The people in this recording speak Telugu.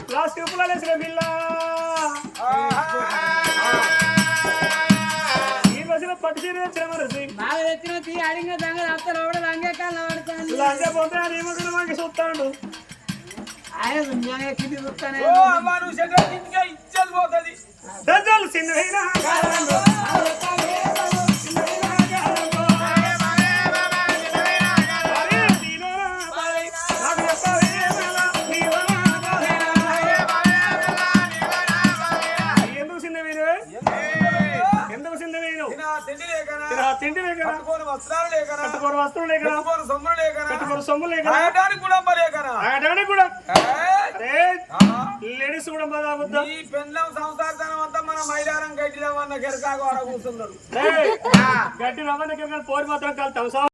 ప్లాస్టిక్ పుల్లలేసిన పిల్ల ఈ రోజున పట్టు చీర తెచ్చిన మనసు బాగా తెచ్చిన తీ అడిగిన దంగ అత్త లోపల లంగే కాళ్ళు పడతాను లంగే పోతే అని ఏమో మాకు చూస్తాడు ఆయన దునియాగా కింది చూస్తానే ఇచ్చలు పోతుంది దజ్జలు చిన్నైనా తిండి లేక వస్త్రాలు లేక వస్తువులు లేక సొమ్ములు లేక సొమ్ములు లేక ఆయడానికి కూడా లేకనా ఆయడానికి కూడా లేడీస్ కూడా బాగా ఈ పెండ్లం సంసారతనం అంతా మన మైదానం గడ్డి రవ్వన్న కెరకాకు ఆడ కూర్చున్నాడు గడ్డి రవ్వన్న కెరకాకు పోరి మాత్రం కలుతాం